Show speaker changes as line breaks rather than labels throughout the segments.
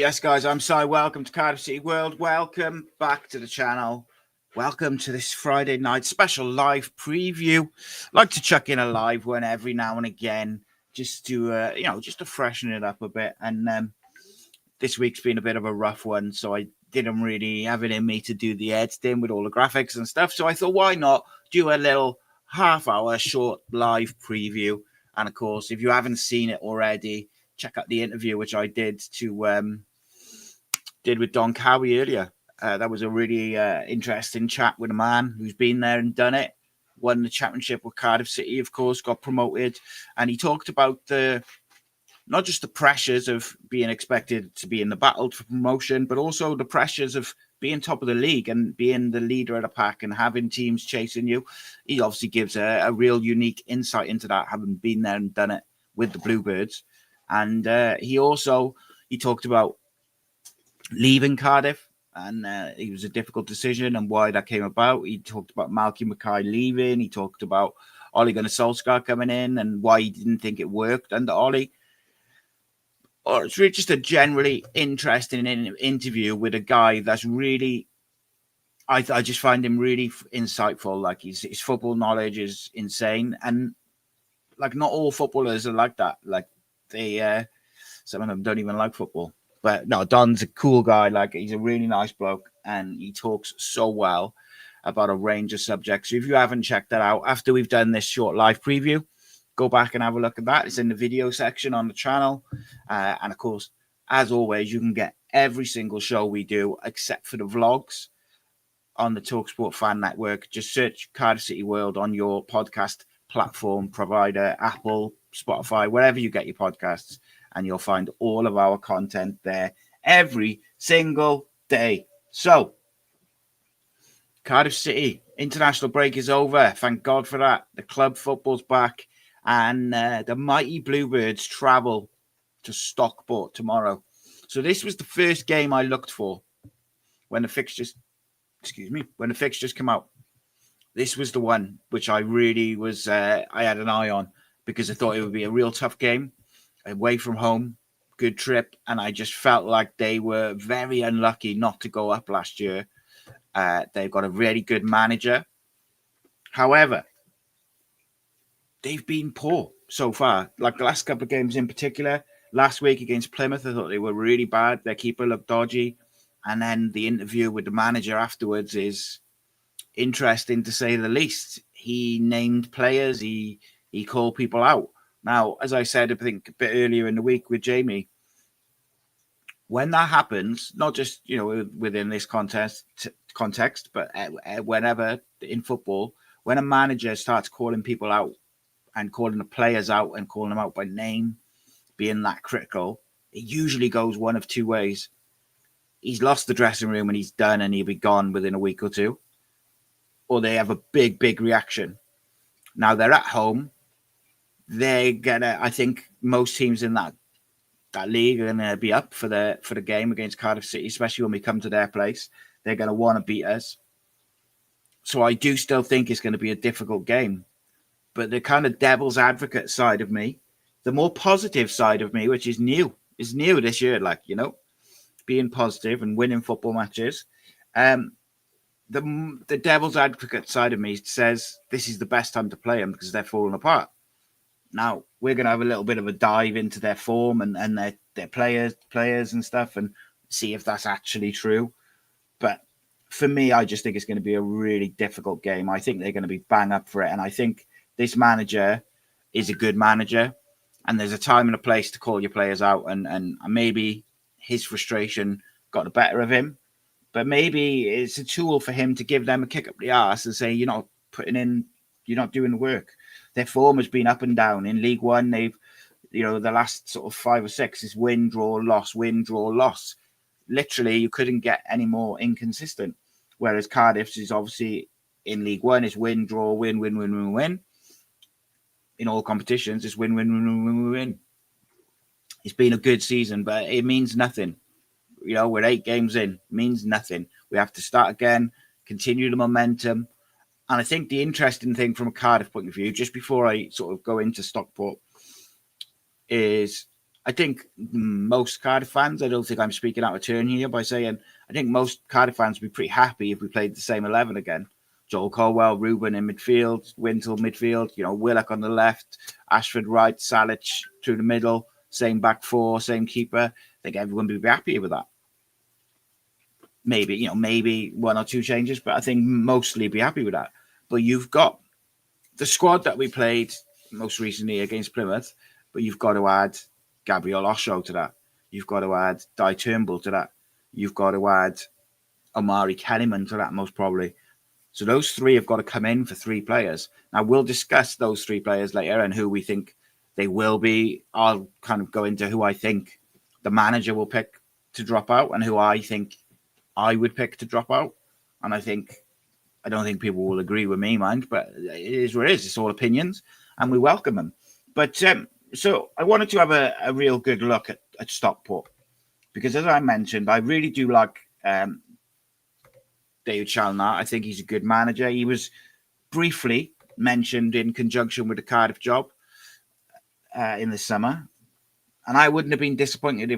Yes, guys, I'm Si. Welcome to Cardiff City World. Welcome back to the channel. Welcome to this Friday night special live preview. Like to chuck in a live one every now and again, just to just to freshen it up a bit. And this week's been a bit of a rough one, so I didn't really have it in me to do the editing with all the graphics and stuff. So I thought, why not do a little half-hour short live preview? And of course, if you haven't seen it already, check out the interview which I did with Don Cowie earlier. That was a really interesting chat with a man who's been there and done it. Won the championship with Cardiff City, of course, got promoted, and he talked about not just the pressures of being expected to be in the battle for promotion, but also the pressures of being top of the league and being the leader of the pack and having teams chasing you. He obviously gives a real unique insight into that, having been there and done it with the Bluebirds. And he talked about leaving Cardiff, and it was a difficult decision and why that came about. He talked about Malky Mackay leaving. He talked about Ole Gunnar Solskjaer coming in and why he didn't think it worked under Ole. Or it's really just a generally interesting interview with a guy that's really, I just find him really insightful. Like his football knowledge is insane, and like not all footballers are like that. Like some of them don't even like football. But no, Don's a cool guy. Like he's a really nice bloke, and he talks so well about a range of subjects. So if you haven't checked that out after we've done this short live preview, go back and have a look at that. It's in the video section on the channel. And of course, as always, you can get every single show we do, except for the vlogs, on the TalkSport Fan Network. Just search Cardiff City World on your podcast platform provider, Apple, Spotify, wherever you get your podcasts, and you'll find all of our content there every single day. So, Cardiff City, international break is over. Thank God for that. The club football's back. And the mighty Bluebirds travel to Stockport tomorrow. So this was the first game I looked for when the fixtures come out. This was the one which I really was, I had an eye on because I thought it would be a real tough game. Away from home, good trip. And I just felt like they were very unlucky not to go up last year. They've got a really good manager. However, they've been poor so far. Like the last couple of games in particular, last week against Plymouth, I thought they were really bad. Their keeper looked dodgy. And then the interview with the manager afterwards is interesting to say the least. He named players. He called people out. Now, as I said, I think a bit earlier in the week with Jamie, when that happens, not just within this context, but whenever in football, when a manager starts calling people out and calling the players out and calling them out by name, being that critical, it usually goes one of two ways. He's lost the dressing room and he's done and he'll be gone within a week or two. Or they have a big, big reaction. Now they're at home. I think most teams in that league are going to be up for the game against Cardiff City, especially when we come to their place. They're going to want to beat us. So I do still think it's going to be a difficult game. But the kind of devil's advocate side of me, the more positive side of me, which is new this year, being positive and winning football matches. The devil's advocate side of me says this is the best time to play them because they're falling apart. Now, we're going to have a little bit of a dive into their form and their players and stuff and see if that's actually true. But for me, I just think it's going to be a really difficult game. I think they're going to be bang up for it. And I think this manager is a good manager. And there's a time and a place to call your players out. And maybe his frustration got the better of him. But maybe it's a tool for him to give them a kick up the arse and say, you're not doing the work. Their form has been up and down. In League One, they've, the last sort of 5 or 6 is win, draw, loss, win, draw, loss. Literally, you couldn't get any more inconsistent. Whereas Cardiff's is obviously in League One is win, draw, win, win, win, win, win. In all competitions, it's win, win, win, win, win, win. It's been a good season, but it means nothing. We're 8 games in. It means nothing. We have to start again, continue the momentum. And I think the interesting thing from a Cardiff point of view, just before I sort of go into Stockport, is I think most Cardiff fans, I don't think I'm speaking out of turn here by saying, I think most Cardiff fans would be pretty happy if we played the same 11 again. Joel Colwell, Ruben in midfield, Wintle midfield, Willock on the left, Ashford right, Salic through the middle, same back four, same keeper. I think everyone would be happy with that. Maybe one or two changes, but I think mostly be happy with that. But you've got the squad that we played most recently against Plymouth, but you've got to add Gabriel Osho to that. You've got to add Di Turnbull to that. You've got to add Omari Kennyman to that, most probably. So those three have got to come in for three players. Now, we'll discuss those three players later and who we think they will be. I'll kind of go into who I think the manager will pick to drop out and who I think I would pick to drop out. And I don't think people will agree with me, mind, but it is what it is. It's all opinions, and we welcome them. But so I wanted to have a real good look at Stockport because, as I mentioned, I really do like David Chalnart. I think he's a good manager. He was briefly mentioned in conjunction with the Cardiff job in the summer, and I wouldn't have been disappointed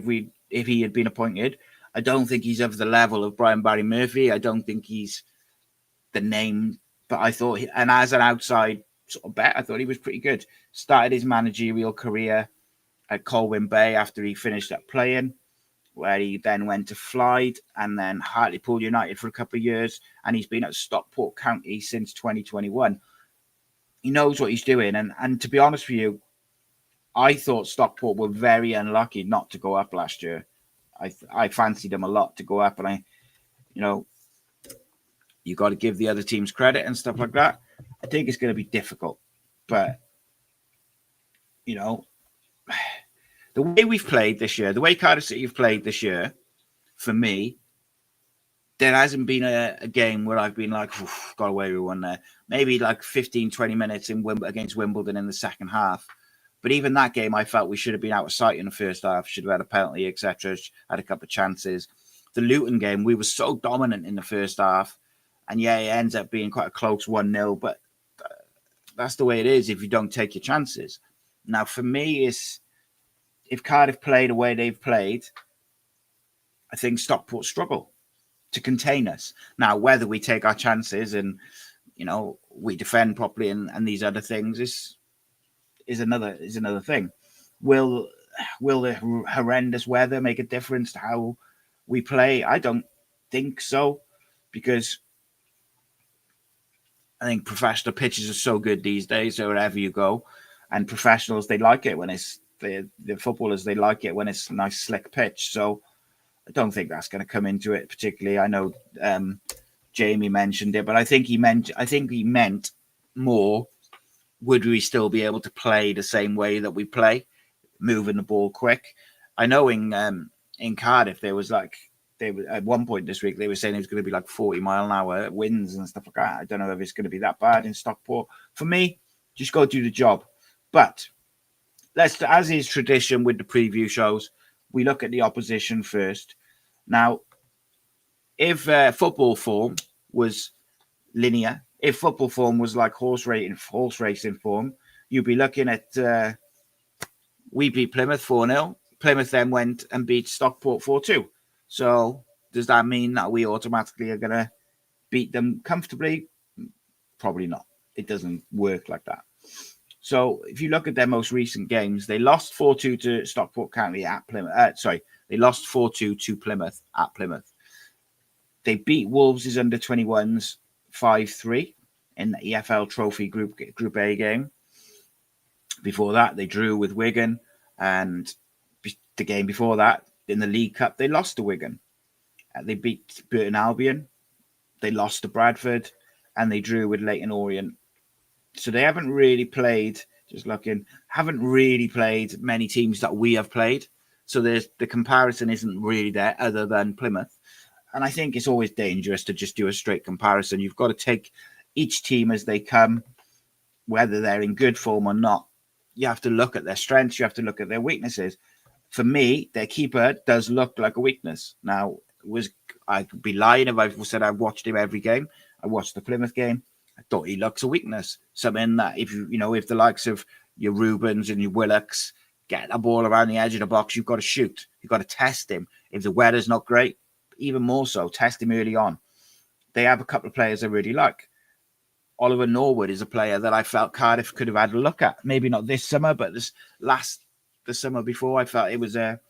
if he had been appointed. I don't think he's of the level of Brian Barry Murphy. I don't think he's the name, but I thought, and as an outside sort of bet, I thought he was pretty good. Started his managerial career at Colwyn Bay after he finished up playing, where he then went to Floyd and then Hartlepool United for a couple of years, and he's been at Stockport County since 2021. He knows what he's doing, and to be honest with you, I thought Stockport were very unlucky not to go up last year. I fancied them a lot to go up, and you got to give the other teams credit and stuff like that. I think it's going to be difficult, but the way we've played this year, the way Cardiff City have played this year, for me, there hasn't been a game where I've been like, got away with one there. Maybe like 15, 20 minutes against Wimbledon in the second half. But even that game, I felt we should have been out of sight in the first half, should have had a penalty, etc., had a couple of chances. The Luton game, we were so dominant in the first half. And yeah, it ends up being quite a close 1-0, but that's the way it is if you don't take your chances. Now, for me, if Cardiff play the way they've played, I think Stockport struggle to contain us. Now, whether we take our chances and, we defend properly and these other things is another thing. Will the horrendous weather make a difference to how we play? I don't think so, because I think professional pitches are so good these days, so wherever you go, and professionals, they like it when it's the footballers, they like it when it's a nice slick pitch. So I don't think that's going to come into it particularly. I know Jamie mentioned it, but I think he meant more. Would we still be able to play the same way that we play, moving the ball quick? I know in Cardiff there was at one point this week they were saying it was going to be like 40-mile-an-hour winds and stuff like that. I don't know if it's going to be that bad in Stockport. For me, just go do the job. But as is tradition with the preview shows, we look at the opposition first. Now, if football form was linear, if football form was like horse racing form, you'd be looking at we beat Plymouth 4-0. Plymouth then went and beat Stockport 4-2. So does that mean that we automatically are going to beat them comfortably? Probably not. It doesn't work like that. So if you look at their most recent games, they lost 4-2 to Stockport County at Plymouth. They lost 4-2 to Plymouth at Plymouth. They beat Wolves' under-21s 5-3 in the EFL Trophy Group A game. Before that, they drew with Wigan, and the game before that, in the League Cup, they lost to Wigan. They beat Burton Albion, they lost to Bradford, and they drew with Leyton Orient. So they haven't really played, haven't really played many teams that we have played. So the comparison isn't really there other than Plymouth. And I think it's always dangerous to just do a straight comparison. You've got to take each team as they come, whether they're in good form or not. You have to look at their strengths. You have to look at their weaknesses. For me, their keeper does look like a weakness. Now, I could be lying if I said I watched him every game. I watched the Plymouth game. I thought he looks a weakness. Something that if the likes of your Rubens and your Willocks get a ball around the edge of the box, you've got to shoot. You've got to test him. If the weather's not great, even more so, test him early on. They have a couple of players I really like. Oliver Norwood is a player that I felt Cardiff could have had a look at. Maybe not this summer, but the summer before, I felt it was a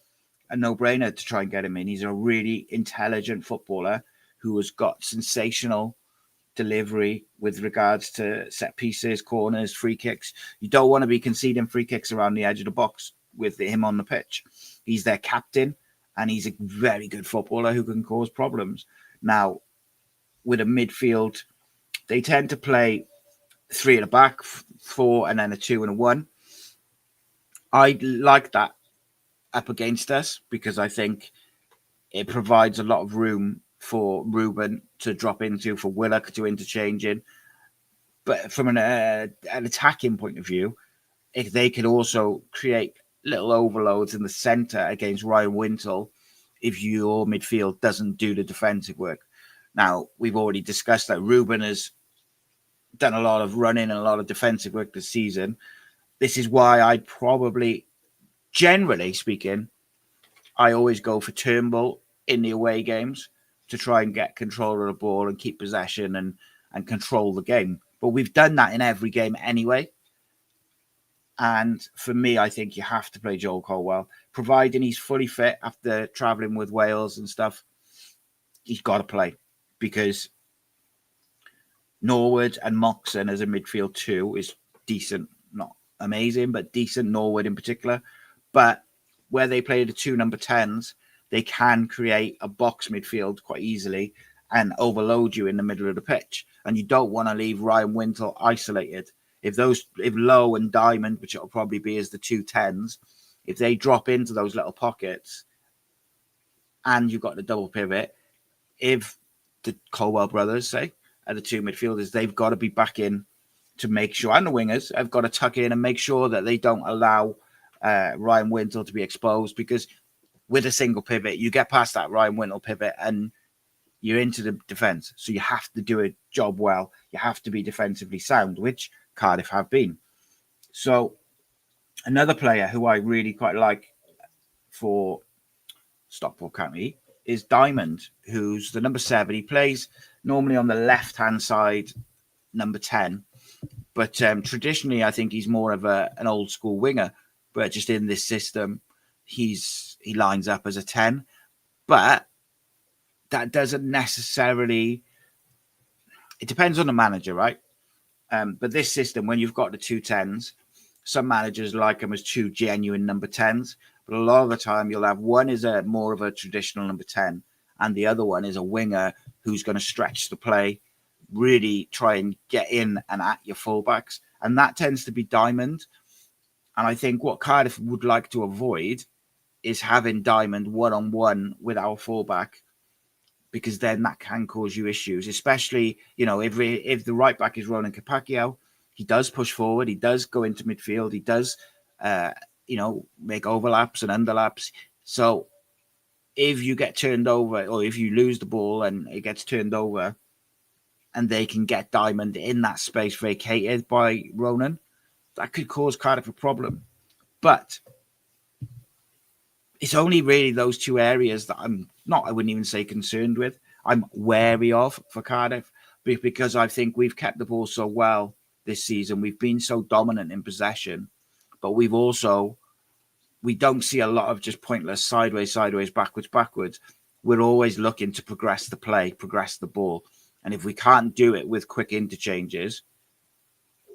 no-brainer to try and get him in. He's a really intelligent footballer who has got sensational delivery with regards to set pieces, corners, free kicks. You don't want to be conceding free kicks around the edge of the box with him on the pitch. He's their captain, and he's a very good footballer who can cause problems. Now, with a midfield, they tend to play 3 at the back, 4, and then a 2 and a 1. I like that up against us because I think it provides a lot of room for Ruben to drop into, for Willock to interchange in. But from an attacking point of view, if they could also create little overloads in the centre against Ryan Wintle, if your midfield doesn't do the defensive work. Now, we've already discussed that Ruben has done a lot of running and a lot of defensive work this season. This is why I probably, generally speaking, I always go for Turnbull in the away games to try and get control of the ball and keep possession and control the game. But we've done that in every game anyway. And for me, I think you have to play Joel Colwell, providing he's fully fit after travelling with Wales and stuff. He's got to play because Norwood and Moxon as a midfield 2 is decent, not amazing, but decent. Norwood in particular. But where they play the 2 number 10s, they can create a box midfield quite easily and overload you in the middle of the pitch. And you don't want to leave Ryan Wintle isolated. If Lowe and Diamond, which it'll probably be as the 2 10s, if they drop into those little pockets and you've got the double pivot, if the Colwell brothers, say, are the 2 midfielders, they've got to be back in to make sure, and the wingers have got to tuck in and make sure that they don't allow Ryan Wintle to be exposed, because with a single pivot, you get past that Ryan Wintle pivot and you're into the defence. So you have to do a job well. You have to be defensively sound, which Cardiff have been. So another player who I really quite like for Stockport County is Diamond, who's the number 7. He plays normally on the left-hand side, number 10. But traditionally, I think he's more of an old-school winger. But just in this system, he lines up as a 10. But that doesn't necessarily... It depends on the manager, right? But this system, when you've got the 2 10s, some managers like them as 2 genuine number 10s. But a lot of the time, you'll have one is more of a traditional number 10, and the other one is a winger who's going to stretch the play, really try and get in and at your fullbacks. And that tends to be Diamond. And I think what Cardiff would like to avoid is having Diamond one-on-one with our fullback, because then that can cause you issues, especially, if the right back is Ronan Capaccio, he does push forward, he does go into midfield, he does, make overlaps and underlaps. So if you get turned over, or if you lose the ball and it gets turned over, and they can get Diamond in that space vacated by Ronan, that could cause Cardiff a problem. But it's only really those 2 areas that I wouldn't even say concerned with. I'm wary of for Cardiff, because I think we've kept the ball so well this season. We've been so dominant in possession, but we don't see a lot of just pointless sideways, backwards. We're always looking to progress the play, progress the ball. And if we can't do it with quick interchanges,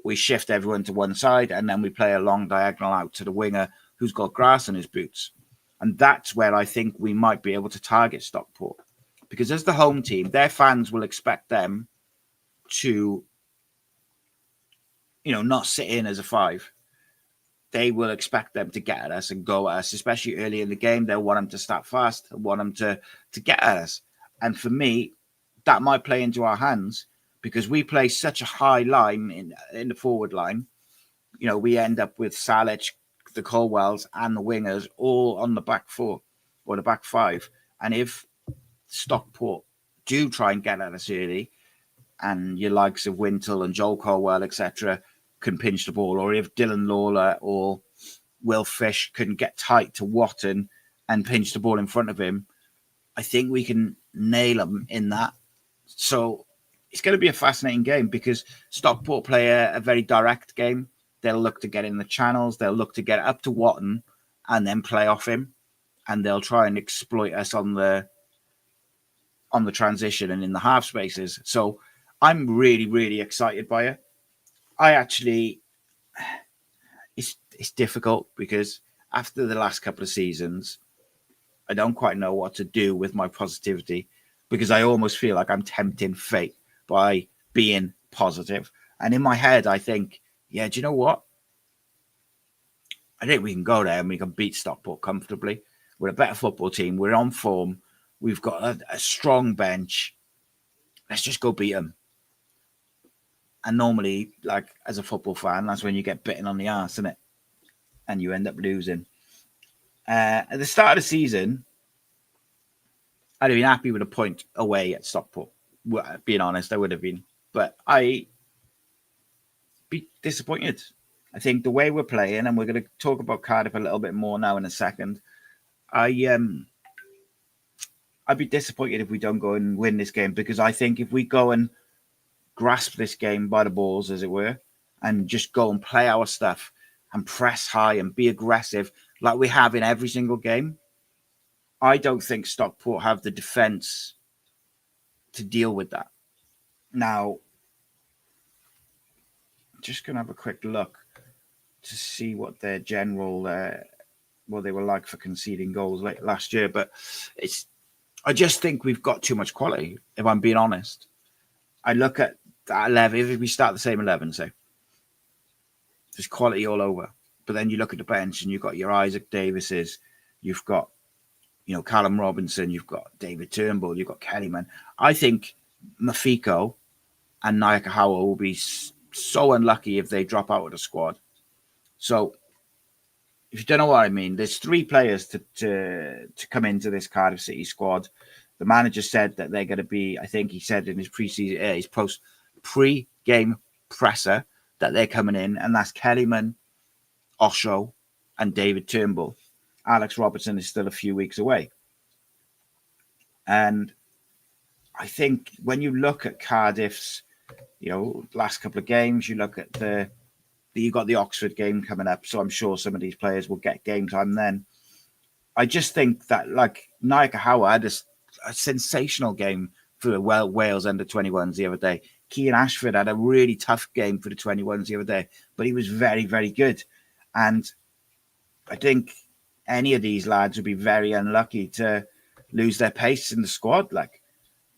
we shift everyone to one side and then we play a long diagonal out to the winger who's got grass on his boots. And that's where I think we might be able to target Stockport. Because as the home team, their fans will expect them to, not sit in as a 5. They will expect them to get at us and go at us, especially early in the game. They'll want them to start fast, want them to get at us. And for me, that might play into our hands, because we play such a high line in the forward line. We end up with Salic, the Colwells, and the wingers all on the back 4 or the back 5. And if Stockport do try and get at us early, and your likes of Wintle and Joel Colwell, etc., can pinch the ball, or if Dylan Lawler or Will Fish couldn't get tight to Watton and pinch the ball in front of him, I think we can nail him in that. So it's going to be a fascinating game because Stockport play a very direct game. They'll look to get in the channels. They'll look to get up to Watton and then play off him. And they'll try and exploit us on the transition and in the half spaces. So I'm really, really excited by it. It's difficult because after the last couple of seasons, I don't quite know what to do with my positivity because I almost feel like I'm tempting fate by being positive. And in my head, I think, yeah, do you know what? I think we can go there and we can beat Stockport comfortably. We're a better football team. We're on form. We've got a strong bench. Let's just go beat them. And normally, like as a football fan, that's when you get bitten on the arse, isn't it? And you end up losing. At the start of the season, I'd have been happy with a point away at Stockport. Well, being honest, I would have been. But I'd be disappointed. I think the way we're playing, and we're going to talk about Cardiff a little bit more now in a second, I'd be disappointed if we don't go and win this game because I think if we go and grasp this game by the balls, as it were, and just go and play our stuff and press high and be aggressive like we have in every single game, I don't think Stockport have the defence to deal with that. Now, I'm just going to have a quick look to see what their general, what they were like for conceding goals last year. But I just think we've got too much quality, if I'm being honest. I look at that 11, if we start the same 11, say, there's quality all over. But then you look at the bench and you've got your Isaac Davises, you've got, Callum Robinson, you've got David Turnbull, you've got Kellyman. I think Mafiko and Nyakawa will be so unlucky if they drop out of the squad. So, if you don't know what I mean, there's 3 players to come into this Cardiff City squad. The manager said that they're going to be, I think he said in his pre-game presser that they're coming in, and that's Kellyman, Osho, and David Turnbull. Alex Robertson is still a few weeks away. And I think when you look at Cardiff's, last couple of games, you look at you got the Oxford game coming up, so I'm sure some of these players will get game time then. I just think that, like, Nyakawa had a sensational game for the Wales under-21s the other day. Kean Ashford had a really tough game for the 21s the other day, but he was very, very good. And I think any of these lads would be very unlucky to lose their pace in the squad.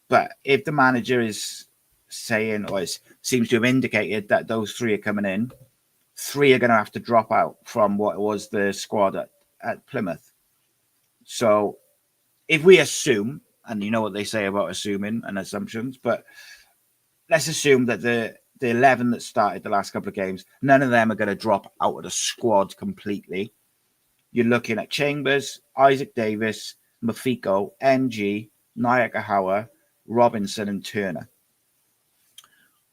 But if the manager is saying, or seems to have indicated that those 3 are coming in, 3 are going to have to drop out from what was the squad at Plymouth. So if we assume, and you know what they say about assuming and assumptions, but let's assume that the 11 that started the last couple of games, none of them are going to drop out of the squad completely. You're looking at Chambers, Isaac Davis, Mafiko, NG, Nyakawa, Robinson, and Turner.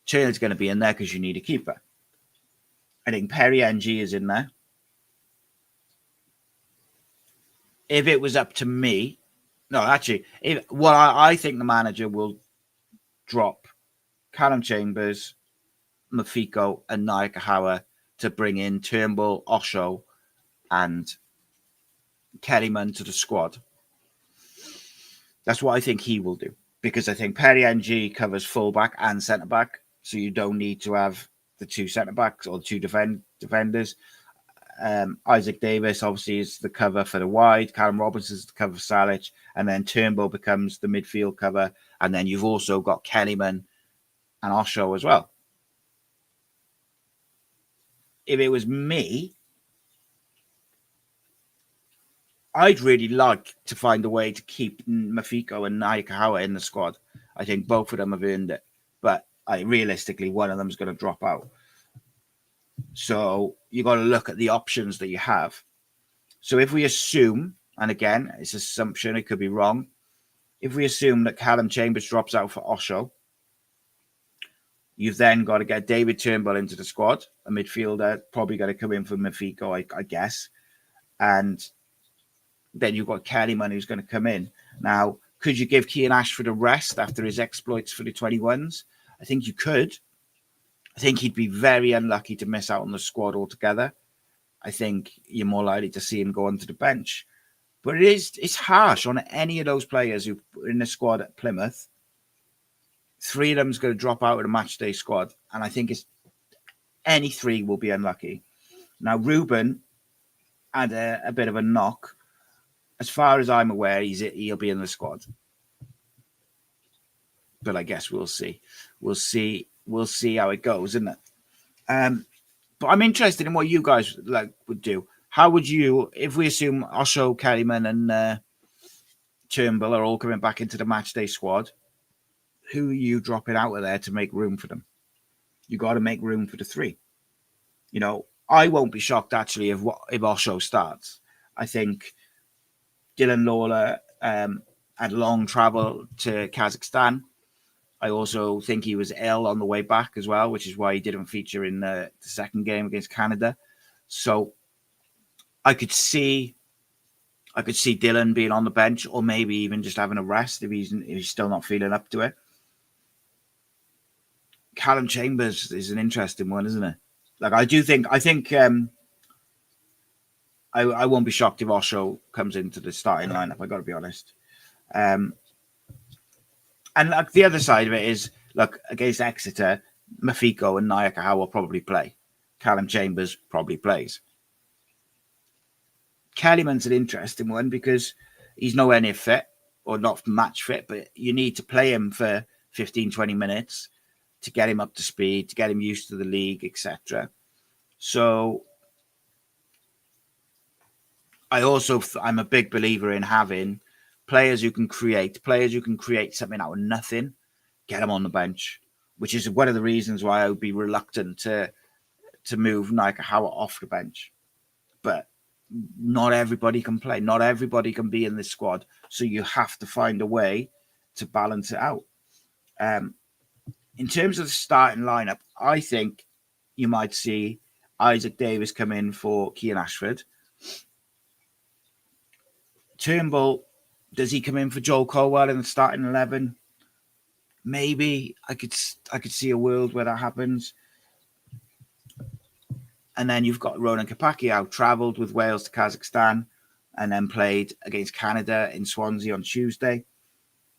Turner's going to be in there because you need a keeper. I think Perry NG is in there. If it was up to me, I think the manager will drop Callum Chambers, Mafiko, and Nyakawa to bring in Turnbull, Osho, and Kellyman to the squad. That's what I think he will do, because I think Perry NG covers fullback and centre back, so you don't need to have the 2 centre backs or 2 defenders. Isaac Davis obviously is the cover for the wide. Callum Robinson is the cover for Salic, and then Turnbull becomes the midfield cover, and then you've also got Kellyman and Osho as well. If it was me, I'd really like to find a way to keep Mafiko and Nyakawa in the squad. I think both of them have earned it, but realistically, one of them is going to drop out. So you got to look at the options that you have. So if we assume, and again, it's assumption, it could be wrong. If we assume that Callum Chambers drops out for Osho, you've then got to get David Turnbull into the squad, a midfielder, probably going to come in for Mafiko, I guess. and then you've got Kellyman who's going to come in. Now, could you give Kean Ashford a rest after his exploits for the 21s? I think you could. I think he'd be very unlucky to miss out on the squad altogether. I think you're more likely to see him go onto the bench. But it's harsh on any of those players who are in the squad at Plymouth. 3 of them's going to drop out of the match day squad. And I think any 3 will be unlucky. Now, Ruben had a bit of a knock. As far as I'm aware, he'll be in the squad. But I guess we'll see. We'll see how it goes, isn't it? But I'm interested in what you guys would do. How would you, if we assume Osho, Kellyman, and Turnbull are all coming back into the matchday squad, who are you dropping out of there to make room for them? You got to make room for the 3. You know, I won't be shocked actually if Osho starts. I think Dylan Lawler had long travel to Kazakhstan. I also think he was ill on the way back as well, which is why he didn't feature in the second game against Canada. So I could see Dylan being on the bench, or maybe even just having a rest if he's still not feeling up to it. Callum Chambers is an interesting one, isn't it? Like I think I won't be shocked if Osho comes into the starting lineup. I got to be honest. And like the other side of it is, look, against Exeter, Mafiko and Nyakaha will probably play. Callum Chambers probably plays. Kellyman's an interesting one because he's nowhere near fit or not match fit, but you need to play him for 15, 20 minutes to get him up to speed, to get him used to the league, etc. So I'm a big believer in having players who can create something out of nothing, get them on the bench, which is one of the reasons why I would be reluctant to move Nyakawa off the bench. But not everybody can play. Not everybody can be in this squad. So you have to find a way to balance it out. In terms of the starting lineup, I think you might see Isaac Davis come in for Kean Ashford. Turnbull, does he come in for Joel Colwell in the starting 11? Maybe. I could see a world where that happens. And then you've got Ronan Kapakiao, travelled with Wales to Kazakhstan and then played against Canada in Swansea on Tuesday.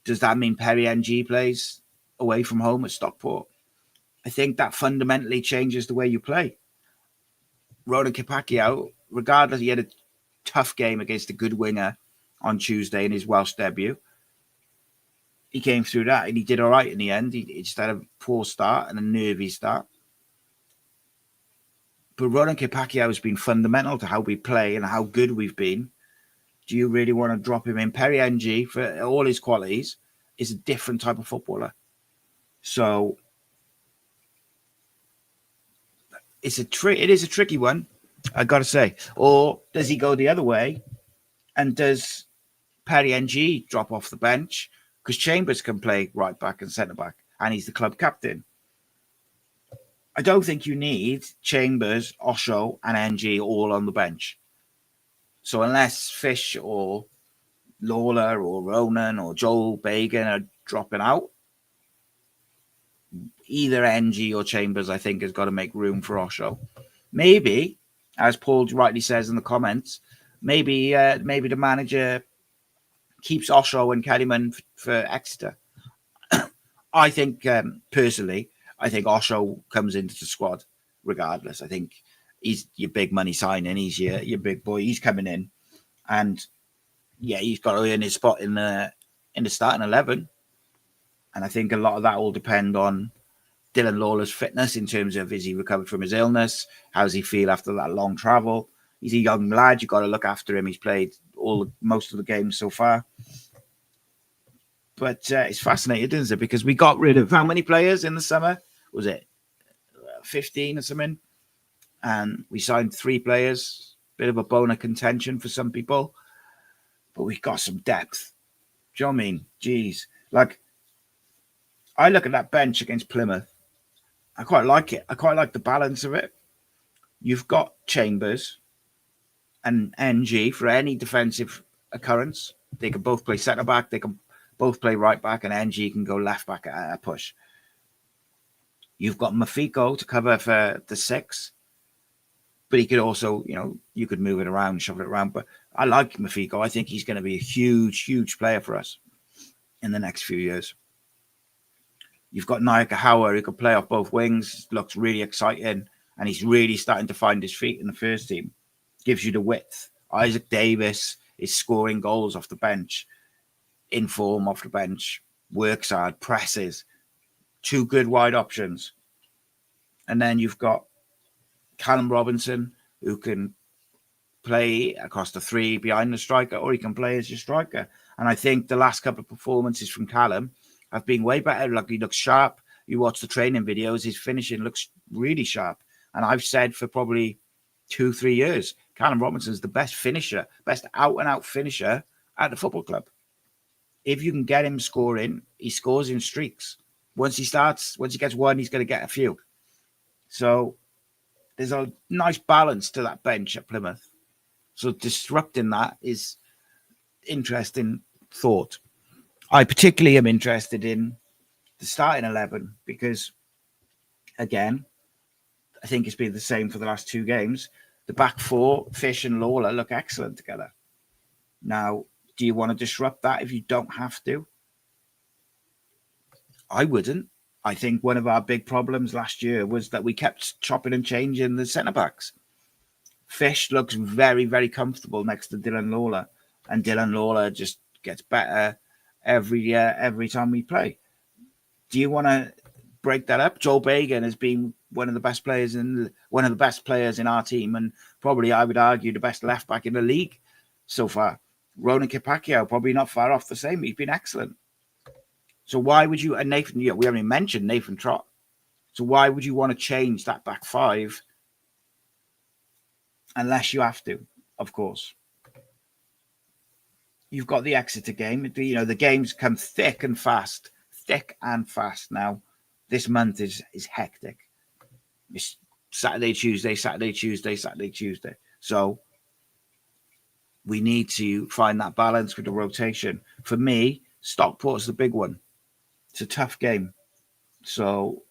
Does that mean Perry NG plays away from home at Stockport? I think that fundamentally changes the way you play. Ronan Kapakiao, regardless, he had a tough game against a good winger on Tuesday in his Welsh debut. He came through that and he did all right in the end. He just had a poor start and a nervy start. But Ronan Kapakiao has been fundamental to how we play and how good we've been. Do you really want to drop him in? Perry NG, for all his qualities, is a different type of footballer. So it is a tricky one, I got to say. Or does he go the other way? And does Perry NG drop off the bench? Because Chambers can play right back and centre back, and he's the club captain. I don't think you need Chambers, Osho, and NG all on the bench. So unless Fish or Lawler or Ronan or Joel Bagan are dropping out, either NG or Chambers, I think, has got to make room for Osho. Maybe, as Paul rightly says in the comments, maybe the manager keeps Osho and Kellyman for Exeter. I think, personally, I think Osho comes into the squad regardless. I think he's your big money signing. He's your big boy. He's coming in. And, yeah, he's got to earn his spot in the starting 11. And I think a lot of that will depend on Dylan Lawler's fitness in terms of, is he recovered from his illness? How does he feel after that long travel? He's a young lad. You've got to look after him. He's played most of the games so far. But it's fascinating, isn't it? Because we got rid of how many players in the summer? Was it 15 or something? And we signed 3 players. Bit of a bone of contention for some people. But we got some depth. Do you know what I mean? Jeez. Like, I look at that bench against Plymouth. I quite like it. I quite like the balance of it. You've got Chambers. and NG for any defensive occurrence. They can both play centre back. They can both play right back, and NG can go left back at a push. You've got Mafiko to cover for the 6, but he could also, you could move it around, shove it around. But I like Mafiko. I think he's going to be a huge, huge player for us in the next few years. You've got Nakagawa, who can play off both wings. Looks really exciting, and he's really starting to find his feet in the first team. Gives you the width. Isaac Davis is scoring goals off the bench, in form off the bench, works hard, presses. 2 good wide options. And then you've got Callum Robinson, who can play across the 3 behind the striker, or he can play as your striker. And I think the last couple of performances from Callum have been way better. Like, he looks sharp. You watch the training videos, his finishing looks really sharp. And I've said for probably 2-3 years, Callum Robinson's the best finisher, best out-and-out finisher at the football club. If you can get him scoring, he scores in streaks. Once he gets one, he's going to get a few. So there's a nice balance to that bench at Plymouth. So disrupting that is interesting thought. I particularly am interested in the starting 11 because, again, I think it's been the same for the last 2 games. The back 4, Fish and Lawler, look excellent together. Now, do you want to disrupt that if you don't have to? I wouldn't. I think one of our big problems last year was that we kept chopping and changing the centre-backs. Fish looks very, very comfortable next to Dylan Lawler, and Dylan Lawler just gets better every time we play. Do you want to break that up? Joel Bagan has been one of the best players in our team, and probably, I would argue, the best left back in the league so far. Ronan Kipakio, probably not far off the same. He's been excellent. So why would you, and Nathan, we haven't even mentioned Nathan Trott. So why would you want to change that back 5 unless you have to, of course? You've got the Exeter game. The games come thick and fast now. This month is hectic. It's Saturday, Tuesday. So we need to find that balance with the rotation. For me, Stockport's the big one. It's a tough game. So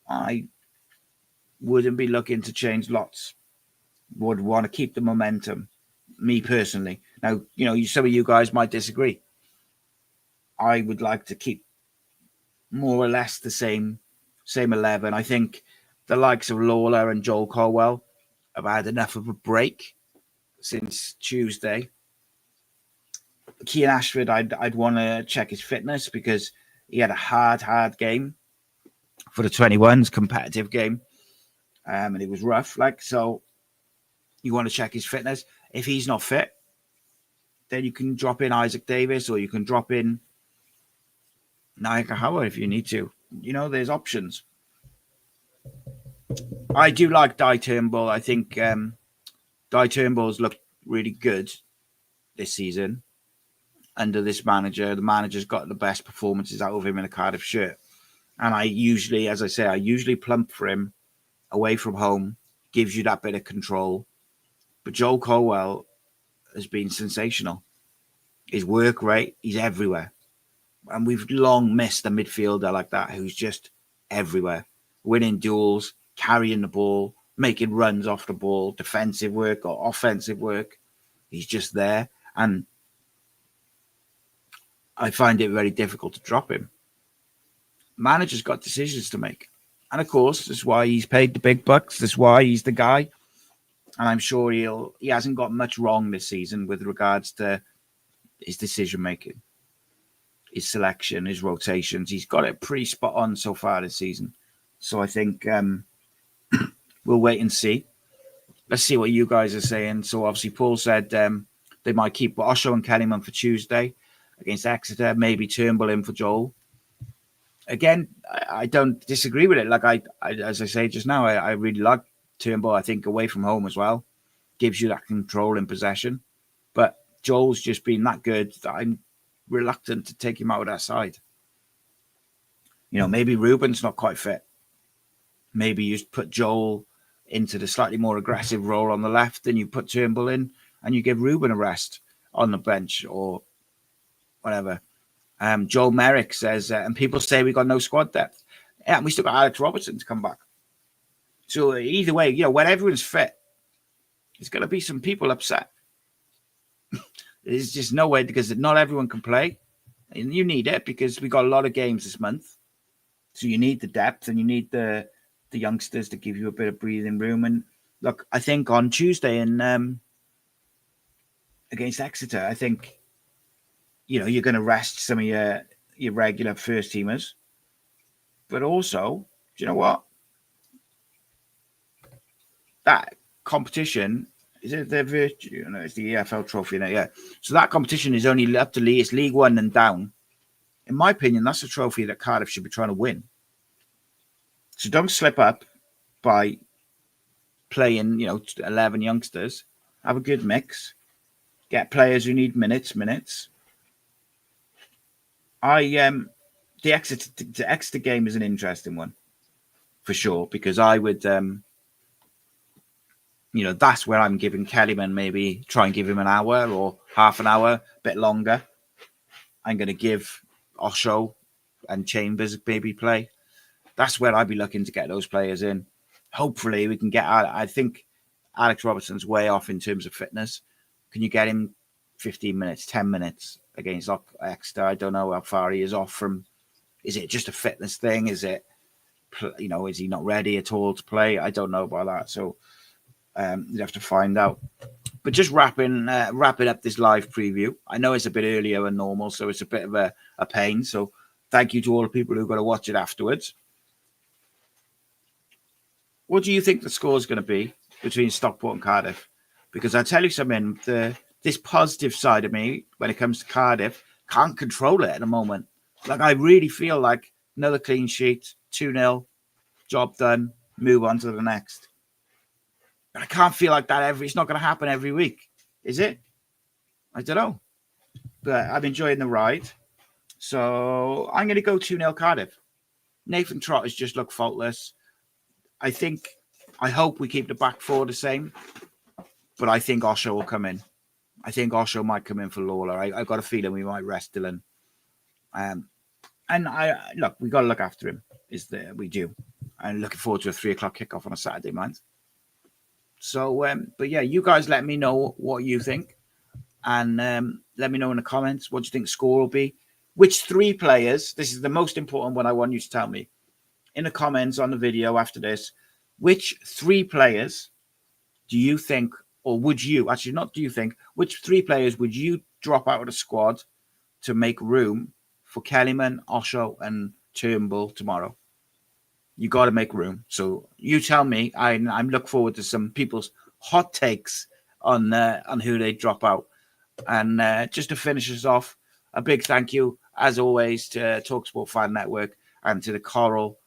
I wouldn't be looking to change lots. Would want to keep the momentum, me personally. Now, some of you guys might disagree. I would like to keep more or less the same 11. I think the likes of Lawler and Joel Colwell have had enough of a break since Tuesday. Kean Ashford, I'd want to check his fitness because he had a hard game for the 21s, competitive game, and it was rough. So you want to check his fitness. If he's not fit, then you can drop in Isaac Davis, or you can drop in Nakagawa if you need to. There's options. I do like Di Turnbull. I think Di Turnbull's looked really good this season under this manager. The manager's got the best performances out of him in a Cardiff shirt. And I usually plump for him away from home, gives you that bit of control. But Joel Colwell has been sensational. His work rate, he's everywhere. And we've long missed a midfielder like that who's just everywhere. Winning duels, carrying the ball, making runs off the ball, defensive work or offensive work. He's just there. And I find it very difficult to drop him. Manager's got decisions to make. And of course, that's why he's paid the big bucks. That's why he's the guy. And I'm sure he hasn't got much wrong this season with regards to his decision making, his selection, his rotations. He's got it pretty spot on so far this season. So I think we'll wait and see. Let's see what you guys are saying. So obviously Paul said they might keep Osho and Kellyman for Tuesday against Exeter, maybe Turnbull in for Joel. Again, I don't disagree with it. Like I as I say just now, I really like Turnbull. I think away from home as well gives you that control in possession. But Joel's just been that good that I'm reluctant to take him out of that side. Maybe Ruben's not quite fit. Maybe you put Joel into the slightly more aggressive role on the left and you put Turnbull in. and you give Ruben a rest on the bench or whatever. Joe Merrick says, and people say we got no squad depth. Yeah, and we still got Alex Robertson to come back. So either way, when everyone's fit, there's going to be some people upset. There's just no way, because not everyone can play. And you need it because we got a lot of games this month. So you need the depth and you need the youngsters to give you a bit of breathing room. And look, I think on Tuesday against Exeter, I think, you're going to rest some of your regular first teamers. But also, do you know what? That competition, is it the Virtue? No, it's the EFL trophy. Yeah. So that competition is only up to it's League One and down. In my opinion, that's a trophy that Cardiff should be trying to win. So don't slip up by playing, 11 youngsters. Have a good mix. Get players who need minutes. The Exeter game is an interesting one for sure, because I would, that's where I'm giving Kellyman, maybe try and give him an hour or half an hour, a bit longer. I'm going to give Osho and Chambers maybe play. That's where I'd be looking to get those players in. Hopefully we can get out. I think Alex Robertson's way off in terms of fitness. Can you get him 15 minutes, 10 minutes against Exeter? I don't know how far he is off from. Is it just a fitness thing? Is it, is he not ready at all to play? I don't know about that. So you'd have to find out. But just wrapping up this live preview. I know it's a bit earlier than normal, so it's a bit of a pain. So thank you to all the people who are going to watch it afterwards. What do you think the score is going to be between Stockport and Cardiff? Because I tell you something, this positive side of me, when it comes to Cardiff, can't control it at the moment. Like, I really feel like another clean sheet, 2-0, job done, move on to the next. But I can't feel like that it's not going to happen every week, is it? I don't know. But I'm enjoying the ride. So I'm going to go 2-0 Cardiff. Nathan Trott has just looked faultless. I hope we keep the back four the same. But I think Osho will come in. I think Osho might come in for Lawler. I've got a feeling we might rest Dylan. And we got to look after him. We do. I'm looking forward to a 3:00 kickoff on a Saturday night. So, but yeah, you guys let me know what you think. And let me know in the comments what you think score will be. Which 3 players, this is the most important one I want you to tell me. In the comments on the video after this, which 3 players do you think, or would you, actually not do you think, which 3 players would you drop out of the squad to make room for Kellyman, Osho, and Turnbull tomorrow? You got to make room. So you tell me. I'm look forward to some people's hot takes on who they drop out. And just to finish us off, a big thank you, as always, to TalkSport Fan Network and to the Coral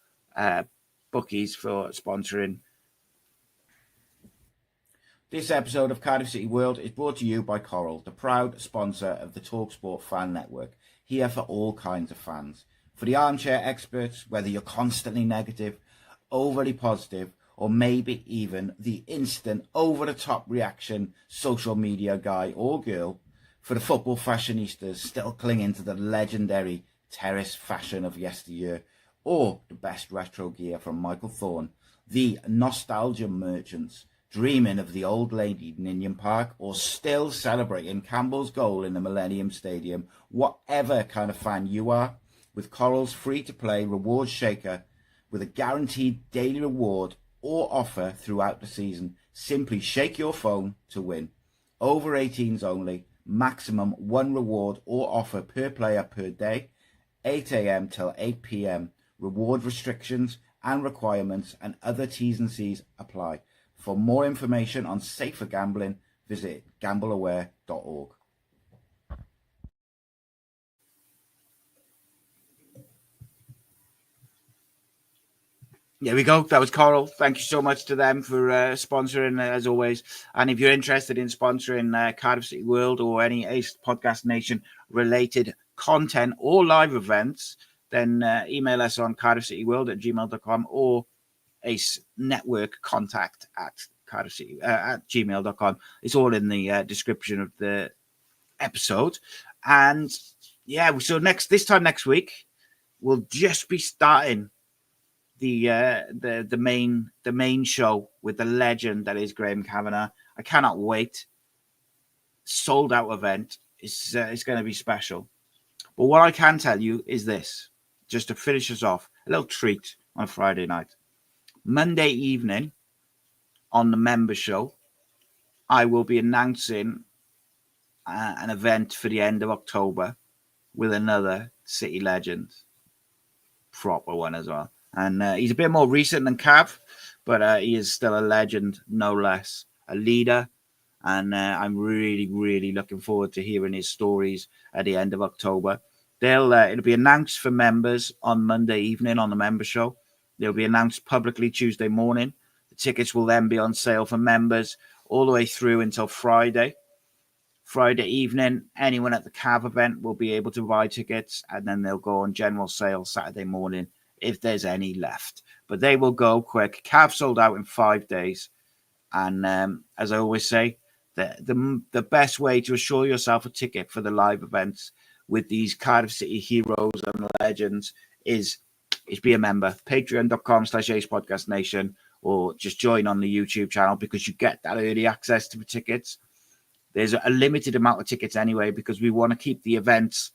bookies for sponsoring. This episode of Cardiff City World is brought to you by Coral, the proud sponsor of the TalkSport Fan Network, here for all kinds of fans. For the armchair experts, whether you're constantly negative, overly positive, or maybe even the instant over-the-top reaction social media guy or girl, for the football fashionistas still clinging to the legendary terrace fashion of yesteryear, or the best retro gear from Michael Thorne, the nostalgia merchants, dreaming of the old lady Ninian Park, or still celebrating Campbell's goal in the Millennium Stadium, whatever kind of fan you are, with Coral's free-to-play reward shaker with a guaranteed daily reward or offer throughout the season, simply shake your phone to win. Over 18s only, maximum 1 reward or offer per player per day, 8 a.m. till 8 p.m. Reward restrictions and requirements and other T's and C's apply. For more information on safer gambling, visit gambleaware.org. There we go. That was Coral. Thank you so much to them for sponsoring, as always. And if you're interested in sponsoring Cardiff City World or any Ace Podcast Nation related content or live events, then email us on cardiffcityworld@gmail.com or Ace Network contact at at gmail.com. It's all in the description of the episode. And yeah, so this time next week, we'll just be starting the main show with the legend that is Graham Kavanagh. I cannot wait. Sold out event. It's going to be special. But what I can tell you is this, just to finish us off, a little treat on Friday night. Monday evening on the member show, I will be announcing an event for the end of October with another City legend, proper one as well. And he's a bit more recent than Cav, but he is still a legend, no less, a leader. And I'm really, really looking forward to hearing his stories at the end of October. It'll be announced for members on Monday evening on the member show. They'll be announced publicly Tuesday morning. The tickets will then be on sale for members all the way through until Friday. Friday evening, anyone at the Cav event will be able to buy tickets, and then they'll go on general sale Saturday morning if there's any left. But they will go quick. Cav sold out in 5 days. And as I always say, the best way to assure yourself a ticket for the live events with these Cardiff City heroes and legends is be a member. Patreon.com/Ace Podcast Nation, or just join on the YouTube channel, because you get that early access to the tickets. There's a limited amount of tickets anyway, because we want to keep the events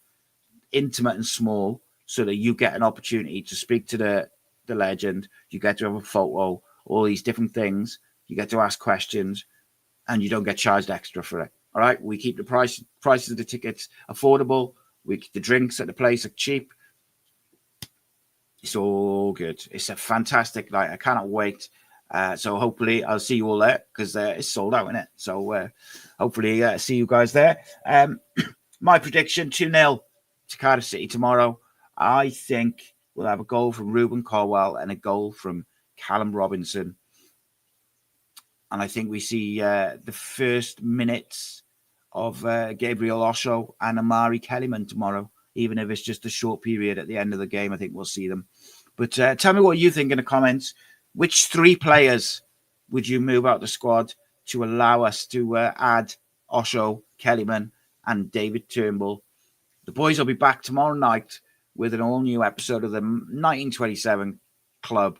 intimate and small so that you get an opportunity to speak to the legend. You get to have a photo, all these different things. You get to ask questions, and you don't get charged extra for it. All right, we keep the prices of the tickets affordable. We keep the drinks at the place are cheap. It's all good. It's a fantastic night. I cannot wait. So hopefully I'll see you all there, because it's sold out, isn't it? So hopefully see you guys there. My prediction, 2-0 to Cardiff City tomorrow. I think we'll have a goal from Ruben Colwell and a goal from Callum Robinson. And I think we see the first minutes of Gabriel Osho and Amari Kellyman tomorrow. Even if it's just a short period at the end of the game, I think we'll see them. But tell me what you think in the comments. Which 3 players would you move out the squad to allow us to add Osho, Kellyman, and David Turnbull? The boys will be back tomorrow night with an all-new episode of the 1927 Club,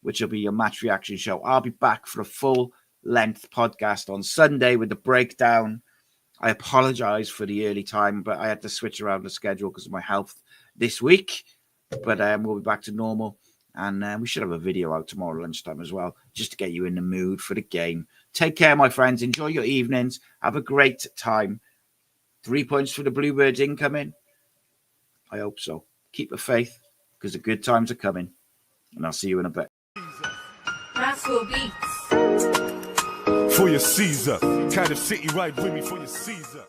which will be your match reaction show. I'll be back for a full-length podcast on Sunday with the breakdown. I apologize for the early time, but I had to switch around the schedule because of my health this week. But we'll be back to normal. And we should have a video out tomorrow lunchtime as well, just to get you in the mood for the game. Take care, my friends. Enjoy your evenings. Have a great time. 3 points for the Bluebirds incoming. I hope so. Keep the faith, because the good times are coming. And I'll see you in a bit.
Rascal Beats.
For your Caesar. Cardiff City, ride with me for your Caesar.